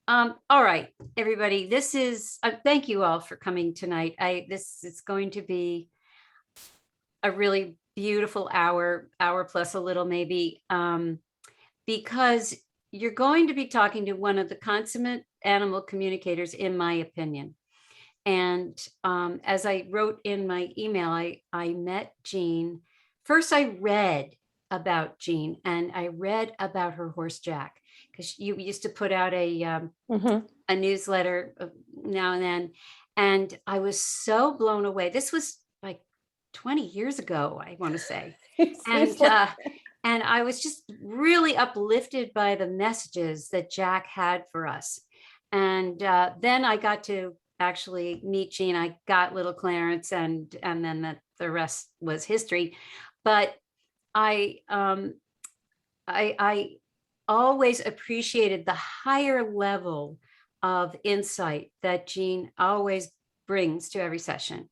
All right, everybody. This is thank you all for coming tonight. This is going to be a really beautiful hour plus a little maybe, because you're going to be talking to one of the consummate animal communicators, in my opinion. And as I wrote in my email, I met Jean. First, I read about Jean, and I read about her horse Jack, because you used to put out a newsletter now and then, and I was so blown away. This was like 20 years ago, I want to say, and and I was just really uplifted by the messages that Jack had for us. And then I got to actually meet Jean. I got little Clarence, and then the rest was history. But I I always appreciated the higher level of insight that Jean always brings to every session.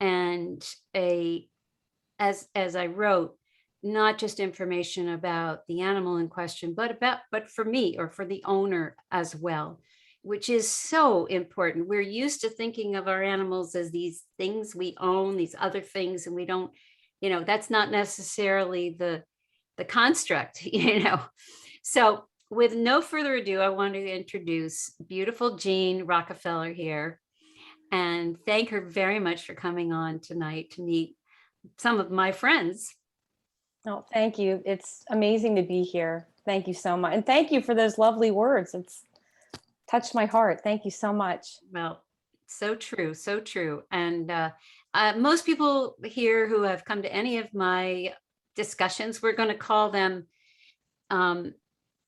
And as I wrote, not just information about the animal in question, but for me, or for the owner as well, which is so important. We're used to thinking of our animals as these things we own, these other things, and we don't, that's not necessarily the construct, So with no further ado, I want to introduce beautiful Jean Rockefeller here, and thank her very much for coming on tonight to meet some of my friends. Oh, thank you. It's amazing to be here. Thank you so much. And thank you for those lovely words. It's touched my heart. Thank you so much. Well, so true, so true. And most people here who have come to any of my discussions, we're going to call them,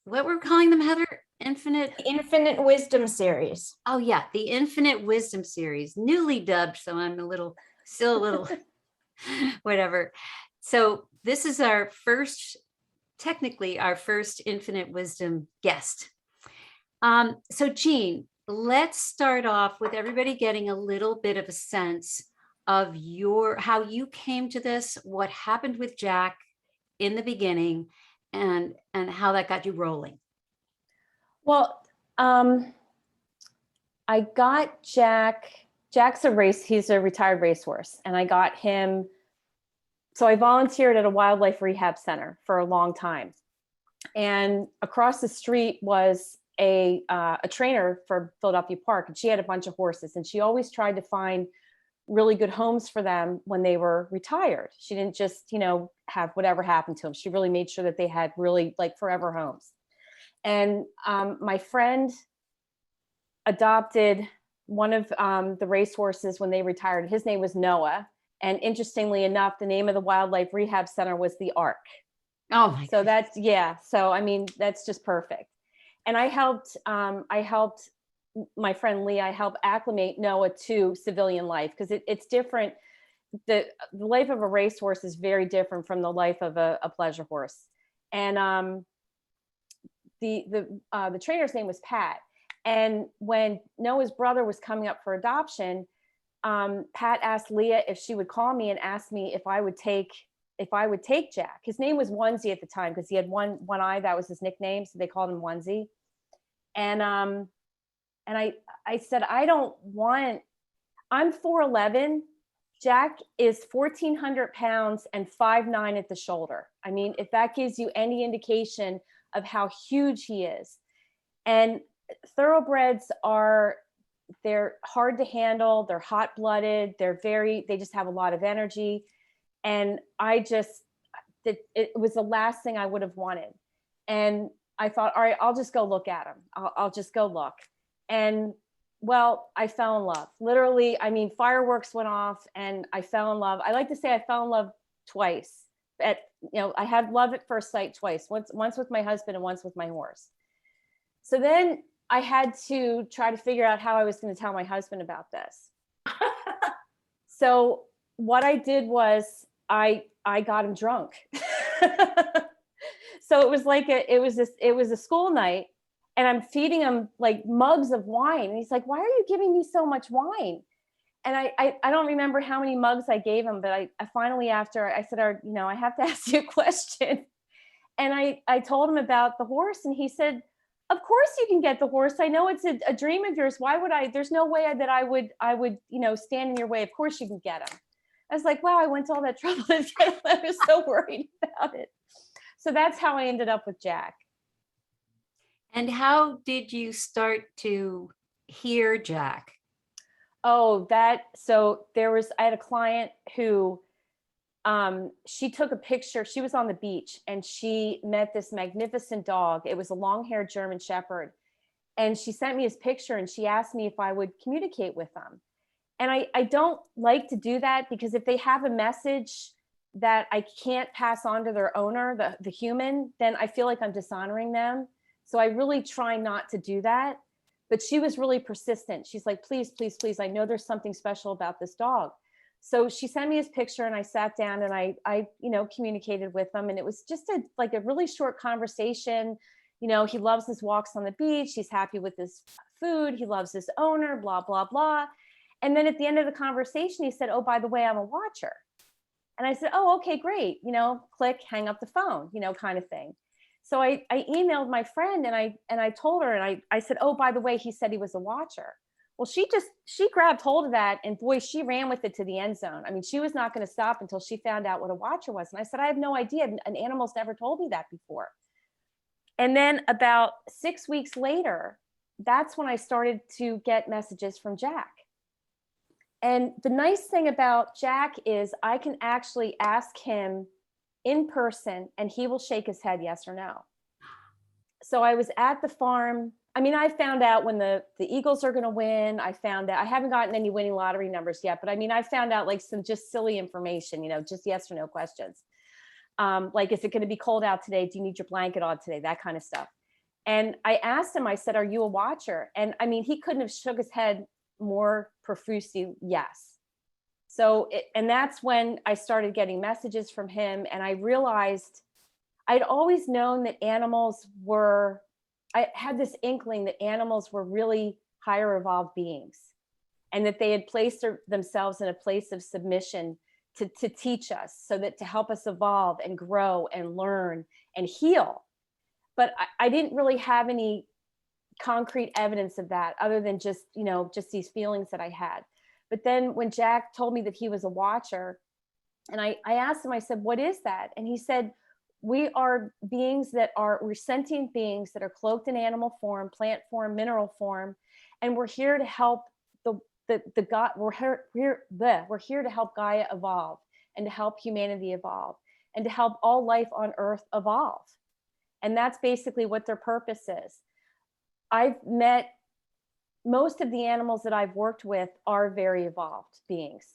what we're calling them, Heather? Infinite Wisdom series. Oh yeah, the Infinite Wisdom series, newly dubbed. So I'm still a little, whatever. So this is technically our first Infinite Wisdom guest. So Jean, let's start off with everybody getting a little bit of a sense of how you came to this, what happened with Jack in the beginning, and how that got you rolling. Well, I got Jack's he's a retired racehorse, and I got him. So I volunteered at a wildlife rehab center for a long time. And across the street was a trainer for Philadelphia Park, and she had a bunch of horses, and she always tried to find really good homes for them when they were retired. She didn't just, have whatever happened to them. She really made sure that they had really like forever homes. And my friend adopted one of the racehorses when they retired. His name was Noah. And interestingly enough, the name of the wildlife rehab center was the Ark. Oh my! So that's, yeah. So, I mean, that's just perfect. And I helped my friend Lee, I helped acclimate Noah to civilian life, because it's different. The life of a racehorse is very different from the life of a pleasure horse. And the trainer's name was Pat. And when Noah's brother was coming up for adoption, Pat asked Leah if she would call me and ask me if I would take Jack. His name was Onesie at the time, because he had one eye. That was his nickname, so they called him Onesie. And I said, I'm 4'11". Jack is 1,400 pounds and 5'9" at the shoulder. I mean, if that gives you any indication of how huge he is. And thoroughbreds they're hard to handle. They're hot-blooded. They just have a lot of energy. And it was the last thing I would have wanted. And I thought, all right, I'll just go look at him. I'll just go look. And well, I fell in love. Literally, I mean, fireworks went off and I fell in love. I like to say I fell in love twice. I had love at first sight twice, once with my husband and once with my horse. So then I had to try to figure out how I was going to tell my husband about this. So what I did was I got him drunk. So it was a school night, and I'm feeding him like mugs of wine. And he's like, "Why are you giving me so much wine?" And I don't remember how many mugs I gave him, but I finally, after I said, I have to ask you a question. And I told him about the horse, and he said, Of course you can get the horse. I know it's a dream of yours. Why would I? There's no way that I would, stand in your way. Of course you can get him. I was like, wow, I went to all that trouble to get him. I was so worried about it. So that's how I ended up with Jack. And how did you start to hear Jack? Oh, I had a client who, she took a picture. She was on the beach and she met this magnificent dog. It was a long-haired German Shepherd. And she sent me his picture and she asked me if I would communicate with them. And I don't like to do that, because if they have a message that I can't pass on to their owner, the human, then I feel like I'm dishonoring them. So I really try not to do that. But she was really persistent. She's like, please, please, please, I know there's something special about this dog. So she sent me his picture and I sat down and I communicated with him. And it was just a really short conversation. He loves his walks on the beach. He's happy with his food. He loves his owner, blah, blah, blah. And then at the end of the conversation, he said, oh, by the way, I'm a watcher. And I said, oh, okay, great. Click, hang up the phone, kind of thing. So I emailed my friend and I told her, and I said, oh, by the way, he said he was a watcher. Well, she grabbed hold of that and boy, she ran with it to the end zone. I mean, she was not going to stop until she found out what a watcher was. And I said, I have no idea. An animal's never told me that before. And then about 6 weeks later, that's when I started to get messages from Jack. And the nice thing about Jack is I can actually ask him in person and he will shake his head yes or no. So I was at the farm. I mean, I found out when the Eagles are going to win. I found out, I haven't gotten any winning lottery numbers yet, but I mean, I found out like some just silly information, just yes or no questions. Like, is it going to be cold out today? Do you need your blanket on today? That kind of stuff. And I asked him, I said, are you a watcher? And I mean, he couldn't have shook his head more profusely. Yes. So, and that's when I started getting messages from him. And I realized I'd always known that I had this inkling that animals were really higher evolved beings and that they had placed themselves in a place of submission to teach us, so that to help us evolve and grow and learn and heal. But I didn't really have any concrete evidence of that other than just these feelings that I had. But then when Jack told me that he was a watcher, and I asked him, I said, what is that? And he said, we're sentient beings that are cloaked in animal form, plant form, mineral form, and we're here to help we're here to help Gaia evolve and to help humanity evolve and to help all life on Earth evolve. And that's basically what their purpose is. I've met most of the animals that I've worked with are very evolved beings.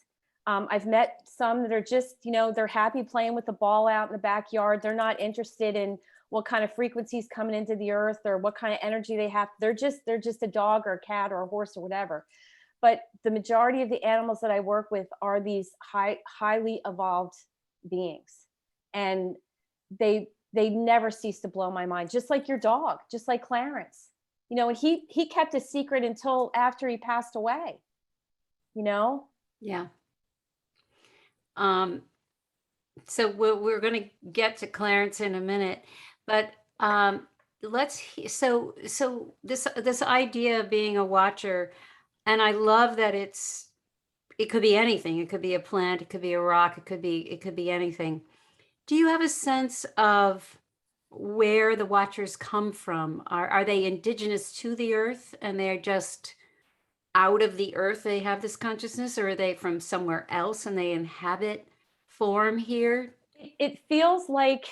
I've met some that are just, they're happy playing with the ball out in the backyard. They're not interested in what kind of frequencies coming into the earth or what kind of energy they have. They're just a dog or a cat or a horse or whatever. But the majority of the animals that I work with are these highly evolved beings. And they never cease to blow my mind, just like your dog, just like Clarence. And he kept a secret until after he passed away, Yeah. So we're going to get to Clarence in a minute, but so this idea of being a watcher, and I love that it could be anything. It could be a plant, it could be a rock, it could be anything. Do you have a sense of where the watchers come from? Are they indigenous to the earth and they're just out of the earth, they have this consciousness, or are they from somewhere else and they inhabit form here? It feels like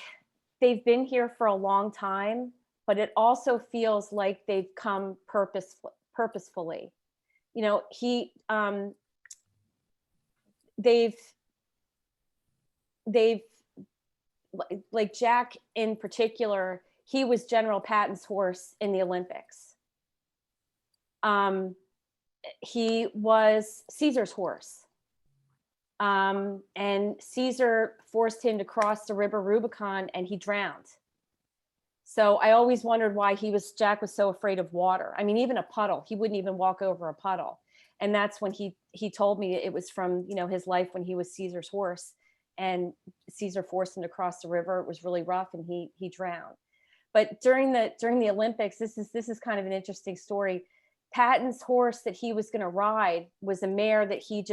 they've been here for a long time, but it also feels like they've come purposefully. They've like Jack in particular, he was General Patton's horse in the Olympics. He was Caesar's horse. And Caesar forced him to cross the river Rubicon and he drowned. So I always wondered why Jack was so afraid of water. I mean, even a puddle, he wouldn't even walk over a puddle. And that's when he told me it was from, his life when he was Caesar's horse and Caesar forced him to cross the river. It was really rough and he drowned. But during the Olympics, this is kind of an interesting story. Patton's horse that he was going to ride was a mare that he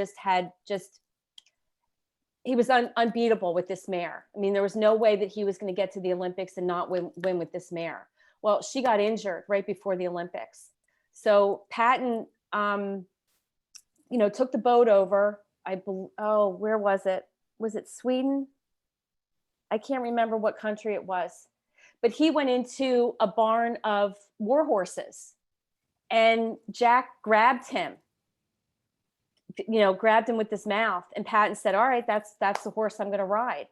was unbeatable with this mare. I mean, there was no way that he was going to get to the Olympics and not win with this mare. Well, she got injured right before the Olympics. So Patton, took the boat over. Where was it? Was it Sweden? I can't remember what country it was, but he went into a barn of war horses, and Jack grabbed him with his mouth, and Patton said, all right, that's the horse I'm going to ride.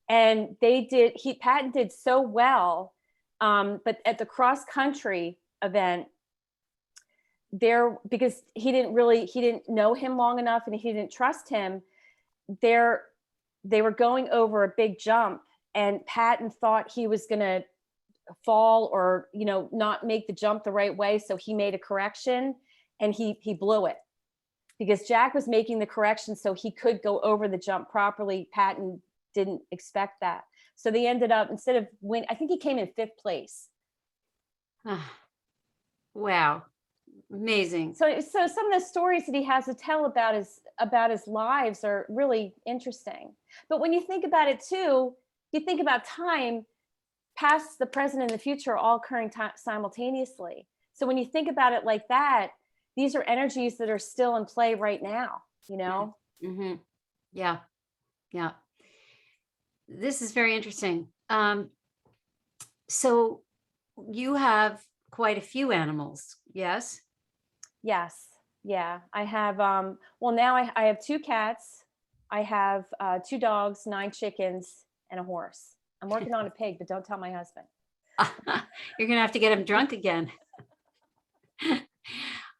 And Patton did so well. But at the cross country event there, because he didn't know him long enough and he didn't trust him, they were going over a big jump, and Patton thought he was going to fall or, not make the jump the right way. So he made a correction and he blew it, because Jack was making the correction so he could go over the jump properly. Patton didn't expect that. So they ended up, instead of win, I think he came in 5th place. Wow. Amazing. So some of the stories that he has to tell about his lives are really interesting. But when you think about it too, you think about time, past, the present, and the future are all occurring simultaneously. So when you think about it like that, these are energies that are still in play right now, Mm-hmm. Yeah. Yeah. This is very interesting. So you have quite a few animals, yes? Yes. Yeah. I have, now I have 2 cats. I have 2 dogs, 9 chickens, and a horse. I'm working on a pig, but don't tell my husband. You're going to have to get him drunk again.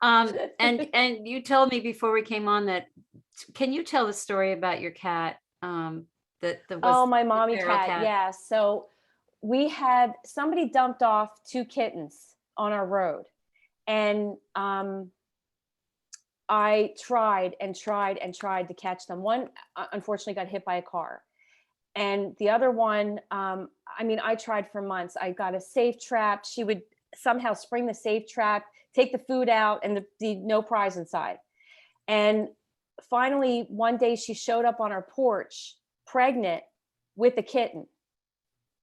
And you told me before we came on that, can you tell the story about your cat? My mommy cat. Yeah. So we had somebody dumped off 2 kittens on our road, and I tried to catch them. One unfortunately got hit by a car, and the other one, I tried for months. I got a safe trap. She would somehow spring the safe trap, take the food out, and the no prize inside. And finally, one day she showed up on our porch, pregnant with a kitten.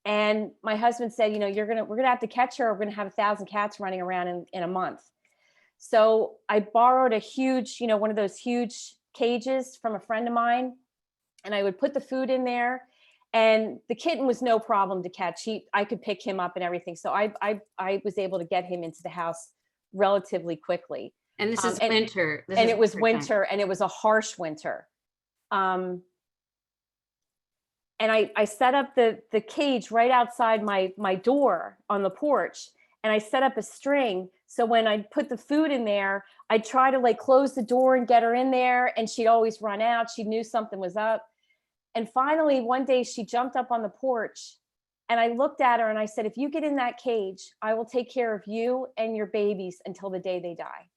And my husband said, we're gonna have to catch her. We're gonna have 1,000 cats running around in a month. So I borrowed a huge, one of those huge cages from a friend of mine, and I would put the food in there, and the kitten was no problem to catch. I could pick him up and everything. So I was able to get him into the house relatively quickly. And this is winter. It was winter, and it was a harsh winter. And I set up the cage right outside my door on the porch, and I set up a string. So when I put the food in there, I'd try to close the door and get her in there, and she'd always run out. She knew something was up. And finally, one day she jumped up on the porch, and I looked at her and I said, if you get in that cage, I will take care of you and your babies until the day they die.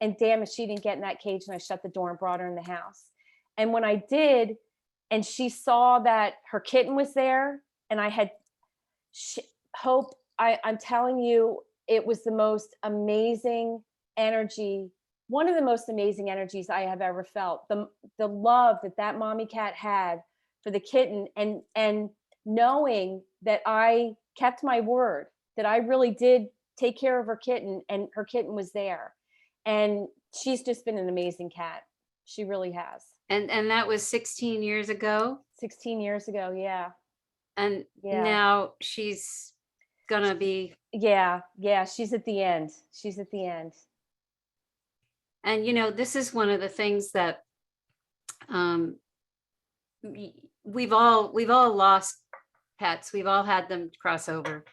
And damn if she didn't get in that cage, and I shut the door and brought her in the house. And when I did, and she saw that her kitten was there, and I had Hope, I'm telling you, it was the most amazing energy, one of the most amazing energies I have ever felt. The love that mommy cat had for the kitten, and knowing that I kept my word, that I really did take care of her kitten, and her kitten was there. And she's just been an amazing cat. She really has. And that was 16 years ago? 16 years ago, yeah. And now she's gonna be... Yeah, she's at the end. And this is one of the things that we've all lost pets. We've all had them cross over,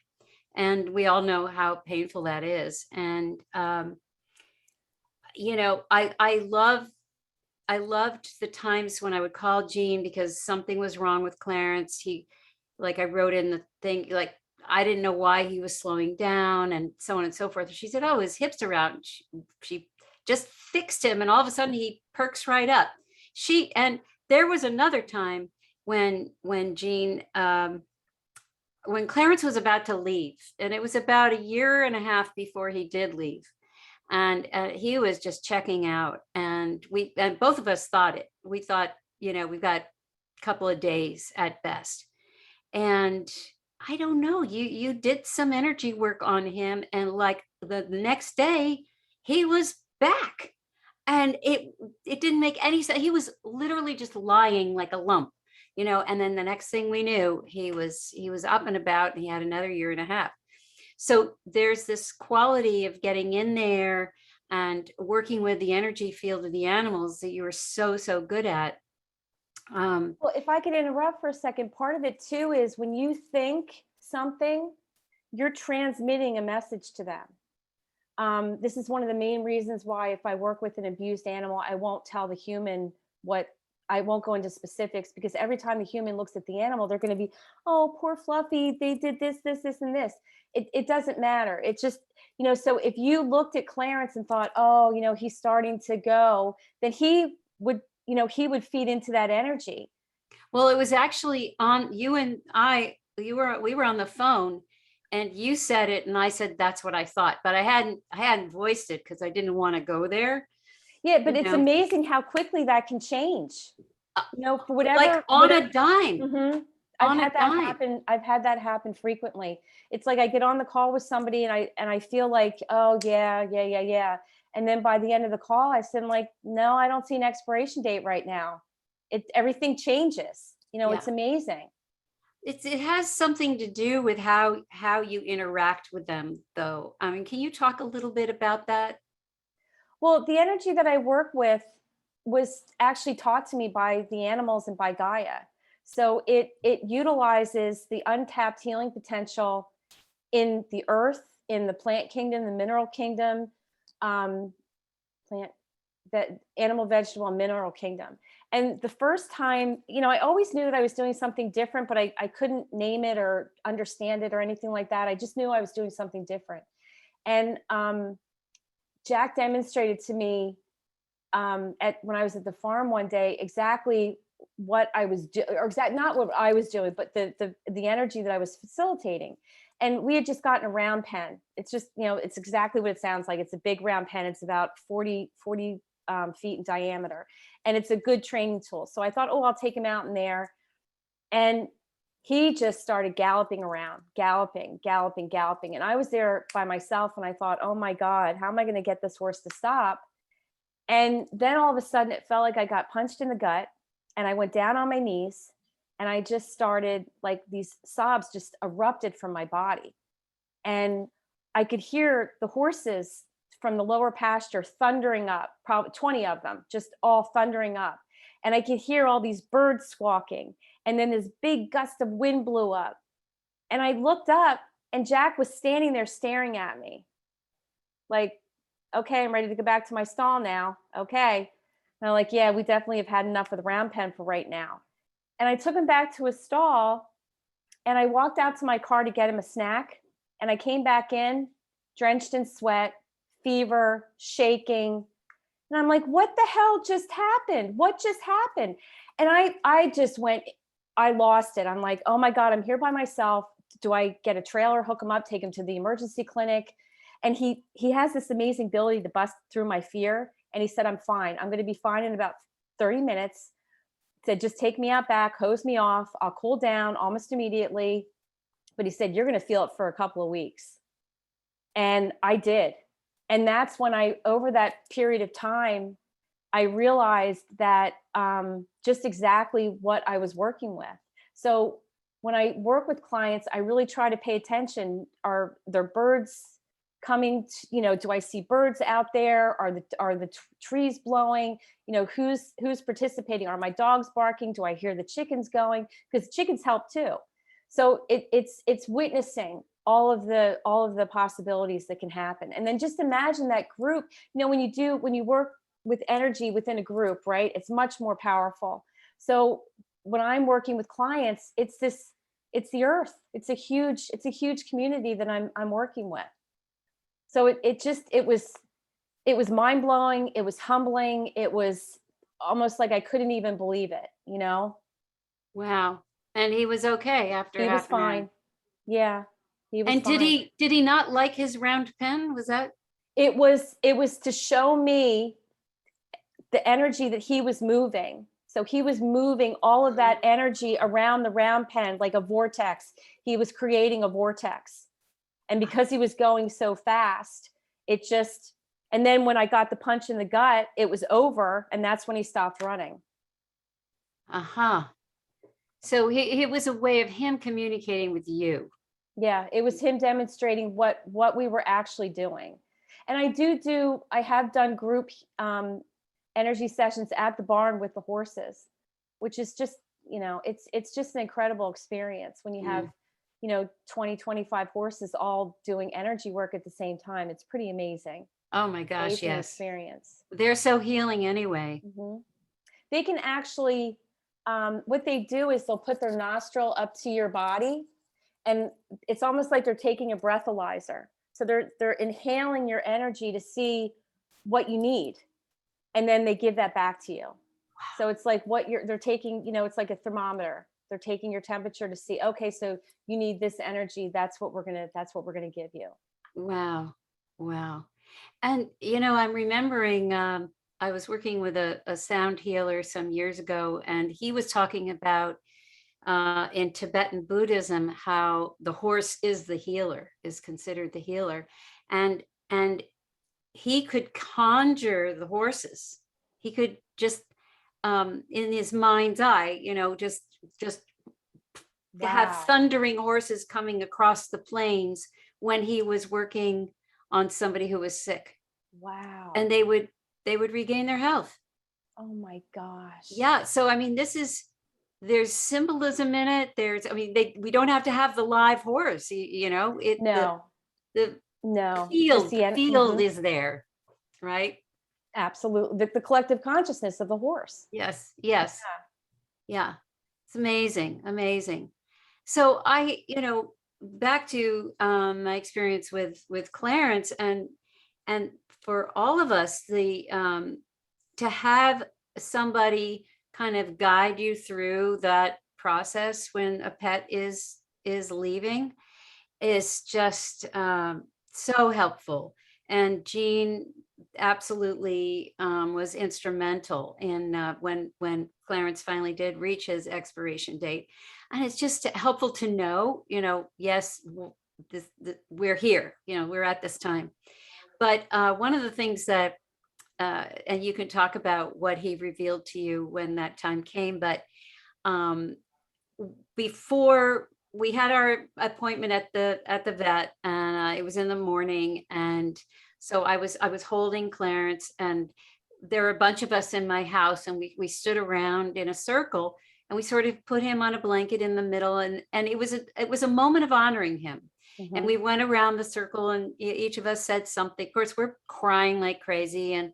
and we all know how painful that is. And I loved the times when I would call Jean because something was wrong with Clarence. I wrote in the thing, I didn't know why he was slowing down, and so on and so forth. She said, oh, his hips are out. And she just fixed him, and all of a sudden he perks right up. And there was another time when Jean when Clarence was about to leave, and it was about a year and a half before he did leave, and he was just checking out, and both of us thought it. We thought, we've got a couple of days at best, and I don't know, you did some energy work on him, and like the next day he was back, and it didn't make any sense. He was literally just lying like a lump, and then the next thing we knew, he was up and about, and he had another year and a half. So there's this quality of getting in there and working with the energy field of the animals that you are so good at. Well, if I could interrupt for a second, part of it too is when you think something, you're transmitting a message to them. This is one of the main reasons why if I work with an abused animal, I won't tell the human I won't go into specifics, because every time the human looks at the animal, they're going to be, oh, poor Fluffy, they did this, and this. It doesn't matter. It's just, so if you looked at Clarence and thought, oh, he's starting to go, then he would feed into that energy. Well, it was actually on you and we were on the phone, and you said it, and I said, that's what I thought, but I hadn't voiced it because I didn't want to go there. Yeah, but it's amazing how quickly that can change. For whatever, like on a dime. Mm-hmm. I've had that happen frequently. It's like I get on the call with somebody and I feel like, oh yeah. And then by the end of the call, I said, like, no, I don't see an expiration date right now. Everything changes. It's amazing. It has something to do with how you interact with them, though. I mean, can you talk a little bit about that? Well, the energy that I work with was actually taught to me by the animals and by Gaia. So it utilizes the untapped healing potential in the earth, in the plant kingdom, the mineral kingdom, animal, vegetable, and mineral kingdom. And the first time, I always knew that I was doing something different, but I couldn't name it or understand it or anything like that. I just knew I was doing something different. And Jack demonstrated to me when I was at the farm one day exactly what I was doing, or not what I was doing, but the energy that I was facilitating. And we had just gotten a round pen. It's just, it's exactly what it sounds like. It's a big round pen. It's about 40 feet in diameter, and it's a good training tool. So I thought, oh, I'll take him out in there. And he just started galloping around, galloping. And I was there by myself, and I thought, oh my God, how am I going to get this horse to stop? And then all of a sudden it felt like I got punched in the gut, and I went down on my knees, and I just started, like, these sobs just erupted from my body. And I could hear the horses from the lower pasture thundering up, probably 20 of them, just all thundering up. And I could hear all these birds squawking. And then this big gust of wind blew up. And I looked up, and Jack was standing there staring at me. Like, okay, I'm ready to go back to my stall now. Okay. And I'm like, yeah, we definitely have had enough of the round pen for right now. And I took him back to his stall, and I walked out to my car to get him a snack. And I came back in, drenched in sweat, fever, shaking. And I'm like, what the hell just happened? What just happened? And I just went, I lost it. I'm like, oh my God, I'm here by myself. Do I get a trailer, hook him up, take him to the emergency clinic? And he has this amazing ability to bust through my fear. And he said, I'm fine. I'm going to be fine in about 30 minutes. He said, just take me out back, hose me off. I'll cool down almost immediately. But he said, you're going to feel it for a couple of weeks. And I did. And that's when over that period of time, I realized that just exactly what I was working with. So when I work with clients, I really try to pay attention. Are there birds coming? Do I see birds out there? Are the trees blowing? Who's participating? Are my dogs barking? Do I hear the chickens going? Because chickens help too. So it's witnessing all of the possibilities that can happen. And then just imagine that group, when you work with energy within a group, right? It's much more powerful. So when I'm working with clients, it's the earth. It's a huge community that I'm working with. So it was mind blowing. It was humbling. It was almost like I couldn't even believe it, Wow. And he was okay after. He was fine. Yeah, he was And fine. did he not like his round pen? Was that? It was to show me the energy that he was moving. So he was moving all of that energy around the round pen like a vortex. He was creating a vortex. And because he was going so fast, it just, and then when I got the punch in the gut, it was over. And that's when he stopped running. Uh-huh. So it was a way of him communicating with you. Yeah, it was him demonstrating what we were actually doing. And I have done group energy sessions at the barn with the horses, which is just, it's just an incredible experience when you have, 20, 25 horses all doing energy work at the same time. It's pretty amazing. Oh my gosh, Amazing yes. experience. They're so healing anyway. Mm-hmm. They can actually, what they do is they'll put their nostril up to your body, and it's almost like they're taking a breathalyzer. So they're inhaling your energy to see what you need, and then they give that back to you. Wow. So it's like they're taking, it's like a thermometer. They're taking your temperature to see, okay, so you need this energy. That's what we're gonna give you. Wow. Wow. And, I'm remembering, I was working with a sound healer some years ago, and he was talking about in Tibetan Buddhism, how the horse is the healer, is considered the healer. And he could conjure the horses. He could just, in his mind's eye, just Wow. have thundering horses coming across the plains when he was working on somebody who was sick. Wow. And they would regain their health. Oh my gosh. Yeah. So, I mean, there's symbolism in it. We don't have to have the live horse, No. The No. field is there, right? Absolutely. The collective consciousness of the horse. Yes. Yes. Yeah. It's amazing. Amazing. So back to my experience with Clarence, and for all of us, to have somebody kind of guide you through that process when a pet is leaving is just so helpful. And Jean absolutely was instrumental in when Clarence finally did reach his expiration date. And it's just helpful to know, yes, we're here, we're at this time. But one of the things that, and you can talk about what he revealed to you when that time came, but before we had our appointment at the vet, and it was in the morning, and so I was holding Clarence, and there were a bunch of us in my house, and we stood around in a circle, and we sort of put him on a blanket in the middle, and it was a moment of honoring him. Mm-hmm. And we went around the circle, and each of us said something. Of course, we're crying like crazy, and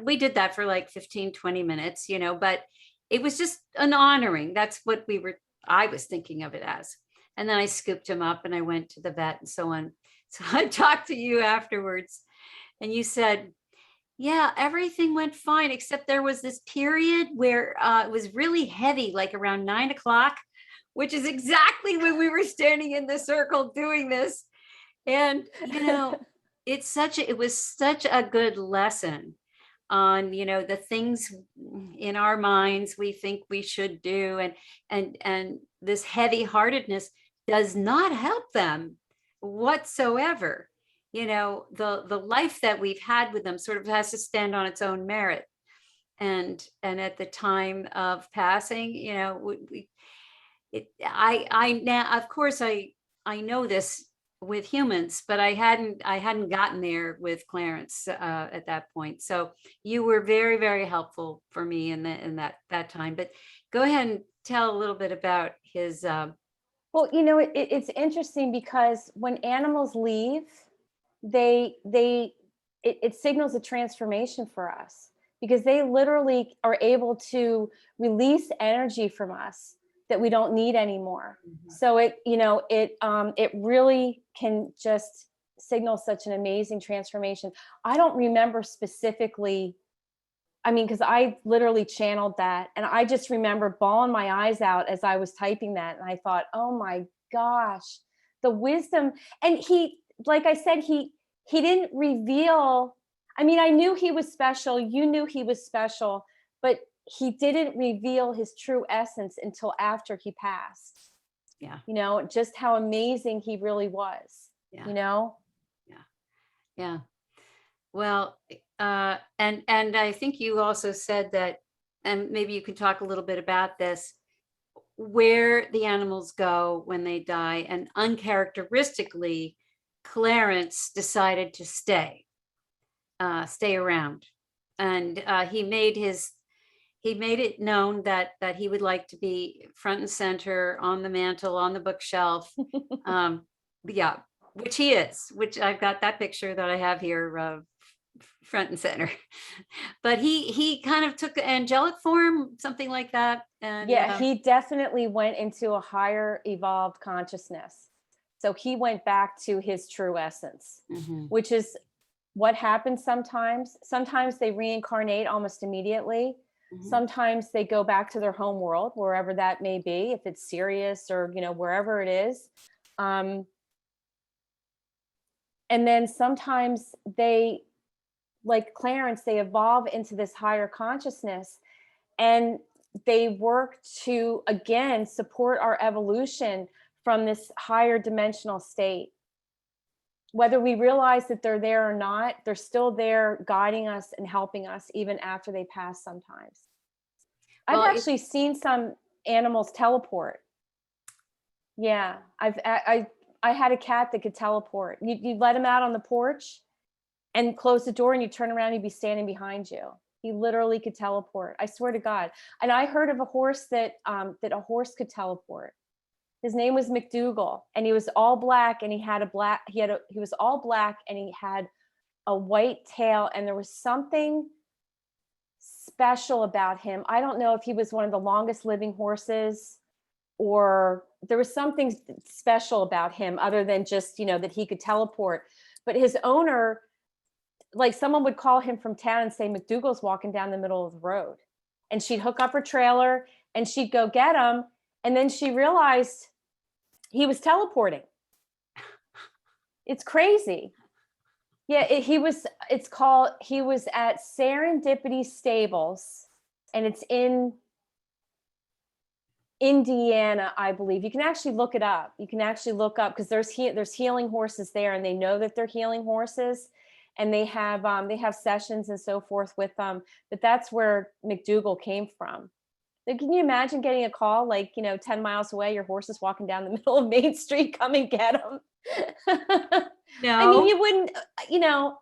we did that for like 15, 20 minutes, but it was just an honoring. That's what I was thinking of it as. And then I scooped him up and I went to the vet and so on. So I talked to you afterwards, and you said, yeah, everything went fine, except there was this period where it was really heavy, like around 9 o'clock, which is exactly when we were standing in the circle doing this. And, it was such a good lesson on, the things in our minds we think we should do. And this heavy-heartedness does not help them whatsoever. The life that we've had with them sort of has to stand on its own merit. And at the time of passing, I now, of course, I know this with humans, but I hadn't gotten there with Clarence at that point. So you were very, very helpful for me in that time. But go ahead and tell a little bit about his. Well, it's interesting because when animals leave, it signals a transformation for us, because they literally are able to release energy from us that we don't need anymore. Mm-hmm. So it really can just signal such an amazing transformation. I don't remember specifically I mean, because I literally channeled that, and I just remember bawling my eyes out as I was typing that, and I thought, oh my gosh, the wisdom. And he, like I said, he didn't reveal. I mean, I knew he was special. You knew he was special, but he didn't reveal his true essence until after he passed. Yeah. You know, just how amazing he really was. Yeah. You know. Yeah. Well, and I think you also said that, and maybe you can talk a little bit about this, where the animals go when they die, and uncharacteristically, Clarence decided to stay around, and he made it known that he would like to be front and center on the mantle, on the bookshelf. Yeah, which he is, which I've got that picture that I have here, front and center. But he kind of took angelic form, something like that. And Yeah, he definitely went into a higher evolved consciousness. So he went back to his true essence, which is what happens sometimes. Sometimes they reincarnate almost immediately. Sometimes they go back to their home world, wherever that may be, if it's Sirius or, you know, wherever it is. And then sometimes they, like Clarence, they evolve into this higher consciousness, and they work to, again, support our evolution from this higher dimensional state. Whether we realize that they're there or not, they're still there guiding us and helping us even after they pass sometimes. Well, I've actually seen some animals teleport. Yeah, I had a cat that could teleport. You let him out on the porch and close the door, and you turn around, he'd be standing behind you. He literally could teleport. I swear to God. And I heard of a horse that a horse could teleport. His name was McDougal, and he was all black, and he was all black, and he had a white tail, and there was something special about him. I don't know if he was one of the longest living horses, or there was something special about him other than just, you know, that he could teleport. But his owner, like, someone would call him from town and say, McDougal's walking down the middle of the road. And she'd hook up her trailer and she'd go get him. And then she realized he was teleporting. It's crazy. Yeah, he was at Serendipity Stables, and it's in Indiana, I believe. You can actually look it up. You can actually look up, because there's healing horses there, and they know that they're healing horses, and they have sessions and so forth with them. But that's where McDougal came from. Like, can you imagine getting a call, like, you know, 10 miles away, your horse is walking down the middle of Main Street, come and get him? no, I mean, you wouldn't, you know,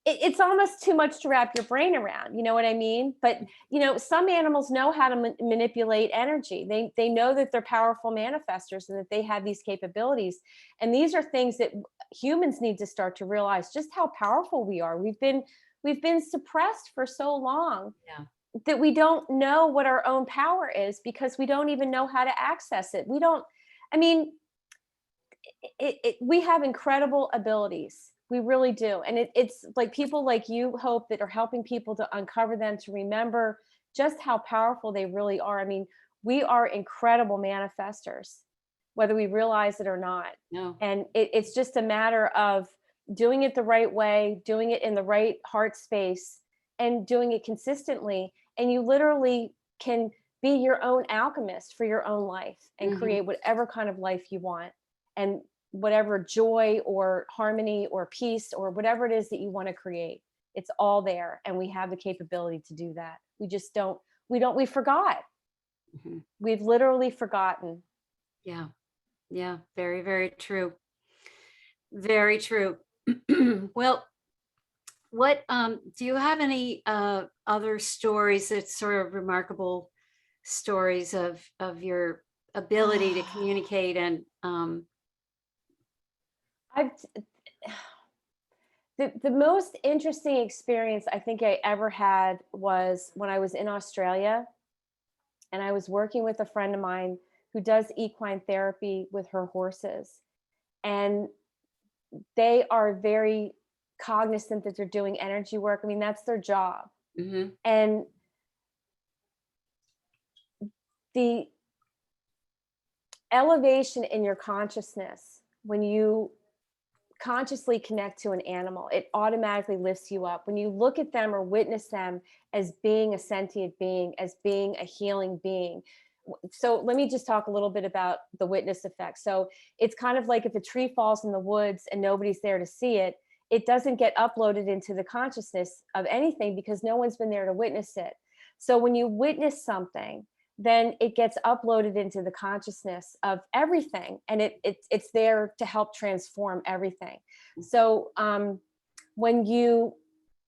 it's almost too much to wrap your brain around, you know what I mean? But, you know, some animals know how to manipulate energy. They know that they're powerful manifestors and that they have these capabilities. And these are things that humans need to start to realize, just how powerful we are. We've been suppressed for so long. Yeah. That we don't know what our own power is, because we don't even know how to access it. We have incredible abilities. We really do. And it's like people like you, Hope, that are helping people to uncover them, to remember just how powerful they really are. I mean, we are incredible manifestors, whether we realize it or not. No. And it's just a matter of doing it the right way, doing it in the right heart space, and doing it consistently. And you literally can be your own alchemist for your own life and create whatever kind of life you want, and whatever joy or harmony or peace or whatever it is that you want to create. It's all there, and we have the capability to do that. We just we forgot. We've literally forgotten. Yeah. Yeah. Very, very true. Very true. Well, what do you have any other stories, that sort of remarkable stories of your ability to communicate? And the most interesting experience I think I ever had was when I was in Australia, and I was working with a friend of mine who does equine therapy with her horses. And they are very cognizant that they're doing energy work. I mean, that's their job. Mhm. And the elevation in your consciousness, when you consciously connect to an animal, it automatically lifts you up. When you look at them or witness them as being a sentient being, as being a healing being. So let me just talk a little bit about the witness effect. So it's kind of like if a tree falls in the woods and nobody's there to see it, it doesn't get uploaded into the consciousness of anything because no one's been there to witness it. So when you witness something, then it gets uploaded into the consciousness of everything, and it's there to help transform everything. So when you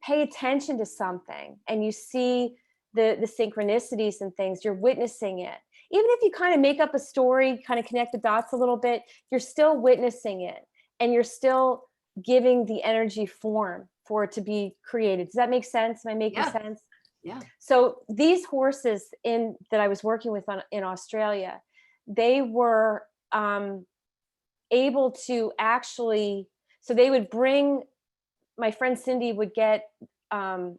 pay attention to something and you see the synchronicities and things, you're witnessing it. Even if you kind of make up a story, kind of connect the dots a little bit, you're still witnessing it, and you're still giving the energy form for it to be created. Does that make sense? Am I making Yeah. sense? Yeah. So these horses that I was working with in Australia, they were able to actually, so they would bring, my friend Cindy would get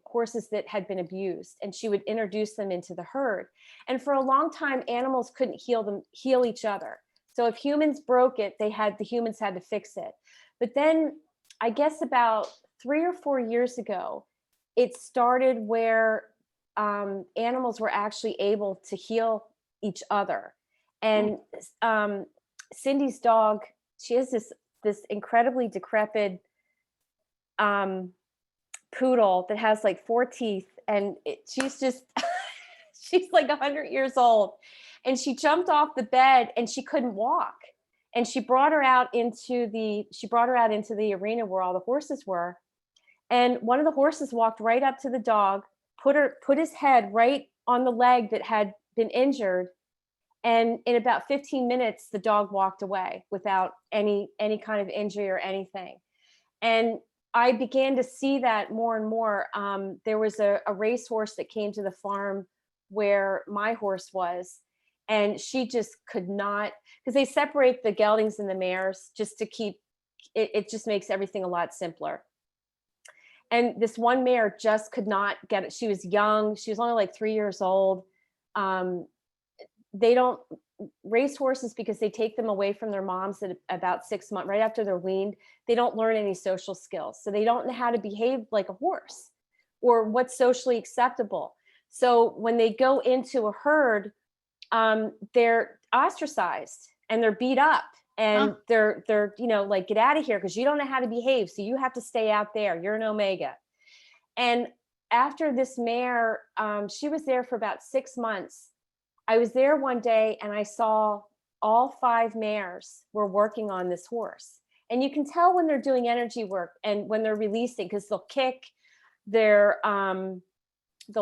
horses that had been abused, and she would introduce them into the herd. And for a long time, animals couldn't heal each other. So if humans broke it, the humans had to fix it. But then I guess about 3 or 4 years ago, it started where animals were actually able to heal each other. And Cindy's dog, she has this incredibly decrepit poodle that has like 4 teeth, and she's just she's like 100 years old, and she jumped off the bed and she couldn't walk, and she brought her out into the arena where all the horses were, and one of the horses walked right up to the dog, put his head right on the leg that had been injured, and in about 15 minutes the dog walked away without any kind of injury or anything. And I began to see that more and more. There was a racehorse that came to the farm where my horse was, and she just could not, because they separate the geldings and the mares just to keep it just makes everything a lot simpler. And this one mare just could not get it. She was young. She was only like 3 years old. They don't race horses, because they take them away from their moms at about 6 months, right after they're weaned. They don't learn any social skills. So they don't know how to behave like a horse or what's socially acceptable. So when they go into a herd, they're ostracized and they're beat up, and they're like, get out of here because you don't know how to behave. So you have to stay out there. You're an omega. And after this mare, she was there for about 6 months. I was there one day and I saw all 5 mares were working on this horse. And you can tell when they're doing energy work and when they're releasing, because they'll kick, they'll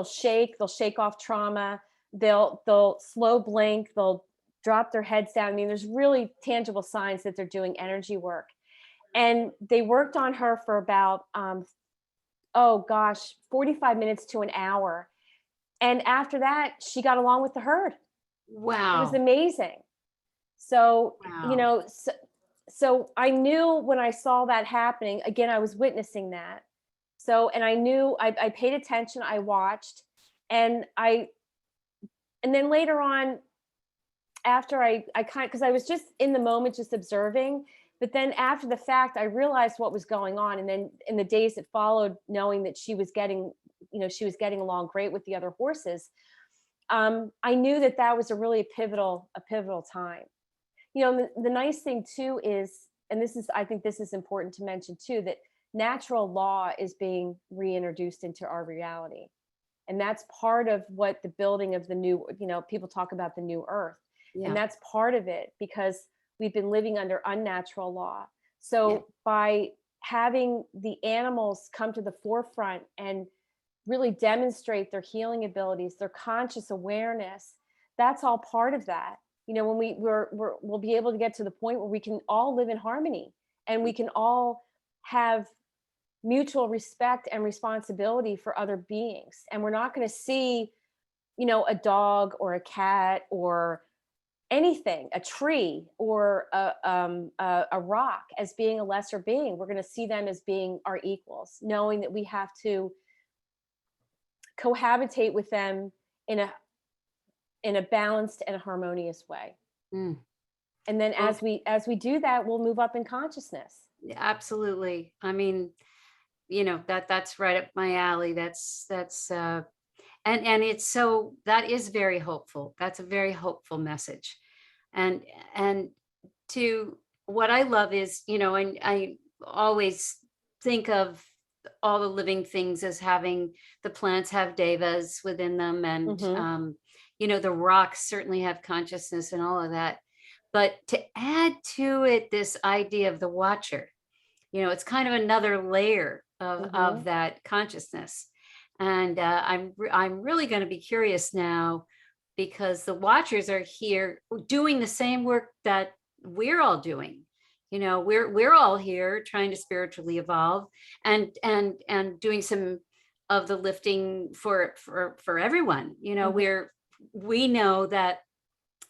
shake off trauma, they'll slow blink, they'll drop their heads down. I mean, there's really tangible signs that they're doing energy work. And they worked on her for about 45 minutes to an hour. And after that, she got along with the herd. Wow. It was amazing. So, Wow. so I knew when I saw that happening, again, I was witnessing that. So, and I knew, I paid attention, I watched, and then later on, after I because I was just in the moment, just observing. But then after the fact, I realized what was going on. And then in the days that followed, knowing that she was getting along great with the other horses, I knew that was a really pivotal time. The nice thing too is, and I think this is important to mention too, that natural law is being reintroduced into our reality. And that's part of what the building of the new, people talk about the new earth. Yeah. And that's part of it, because we've been living under unnatural law. So by having the animals come to the forefront and really demonstrate their healing abilities, their conscious awareness, that's all part of that. When we'll be able to get to the point where we can all live in harmony, and we can all have mutual respect and responsibility for other beings. And we're not going to see, a dog or a cat or anything, a tree or a rock, as being a lesser being. We're going to see them as being our equals, knowing that we have to cohabitate with them in a balanced and harmonious way. Mm. And then Well, as we do that, we'll move up in consciousness. absolutely. I mean, that's right up my alley. And it's so, that is very hopeful. That's a very hopeful message. And to what I love is, and I always think of all the living things as having, the plants have devas within them, and Mhm. the rocks certainly have consciousness and all of that. But to add to it this idea of the watcher, it's kind of another layer of Mhm. that consciousness. And I'm really going to be curious now, because the watchers are here doing the same work that we're all doing. We're all here trying to spiritually evolve, and doing some of the lifting for everyone. Mhm. We know that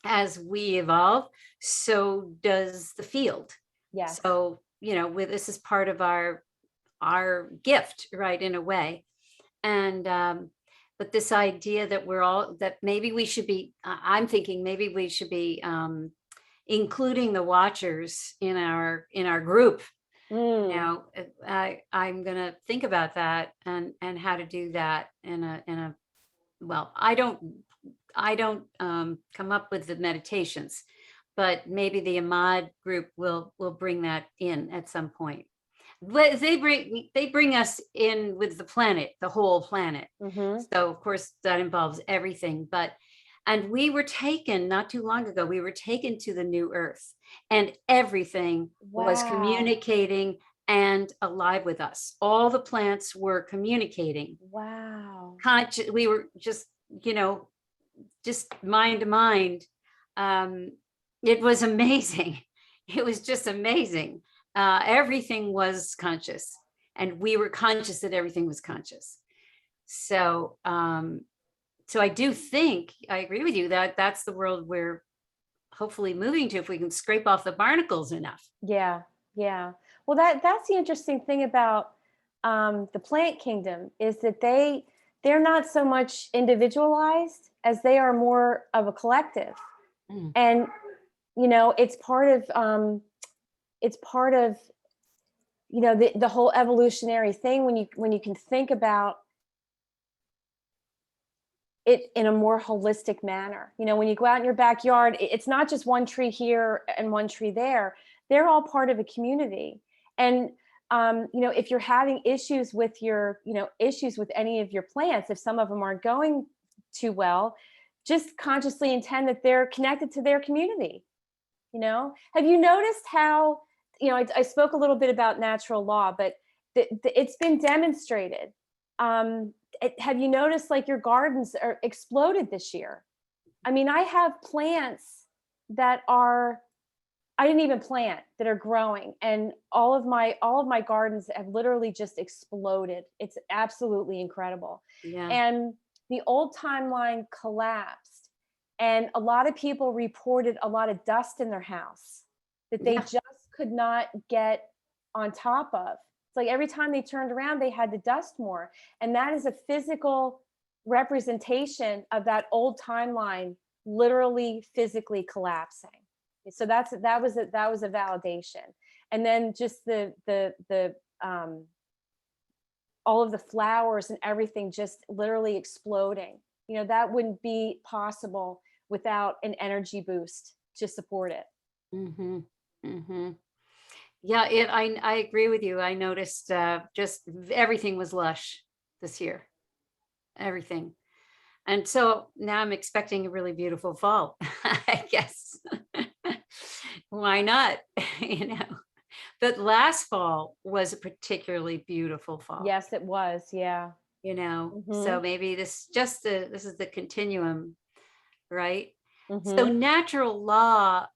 as we evolve, so does the field. Yes. So, this is part of our gift, right, in a way. And but this idea that that maybe we should be, I'm thinking maybe we should be including the watchers in our group. Mm. I'm gonna think about that, and how to do that in a well, I don't come up with the meditations, but maybe the Ahmad group will bring that in at some point. They bring us in with the planet, the whole planet. Mhm. So of course that involves everything. And we were taken not too long ago. We were taken to the new Earth, and everything was Wow. communicating and alive with us. All the plants were communicating. Wow. We were you know, just mind to mind. Um, it was amazing. It was just amazing. Everything was conscious, and we were conscious that everything was conscious. So, so I do think I agree with you that that's the world we're hopefully moving to, if we can scrape off the barnacles enough. Yeah. Yeah. Well, that's the interesting thing about the plant kingdom is that they're not so much individualized as they are more of a collective. Mm. And it's part of the whole evolutionary thing when you can think about it in a more holistic manner. When you go out in your backyard, it's not just one tree here and one tree there. They're all part of a community. And if you're having issues with issues with any of your plants, if some of them aren't going too well, just consciously intend that they're connected to their community. Have you noticed how, I spoke a little bit about natural law, but it's been demonstrated. Have you noticed like your gardens are exploded this year? I mean, I have plants that I didn't even plant that are growing, and all of my gardens have literally just exploded. It's absolutely incredible. Yeah. And the old timeline collapsed, and a lot of people reported a lot of dust in their house that they Yeah. just could not get on top of. It's like every time they turned around, they had to dust more. And that is a physical representation of that old timeline literally physically collapsing. So that was a validation. And then just the all of the flowers and everything just literally exploding. That wouldn't be possible without an energy boost to support it. Mm-hmm. Mm-hmm. Yeah, I agree with you. I noticed just everything was lush this year. Everything. And so now I'm expecting a really beautiful fall, I guess. Why not? you know. But last fall was a particularly beautiful fall, Yes, it was. Yeah. So Mhm. maybe this is the continuum, right? So Mhm. natural law,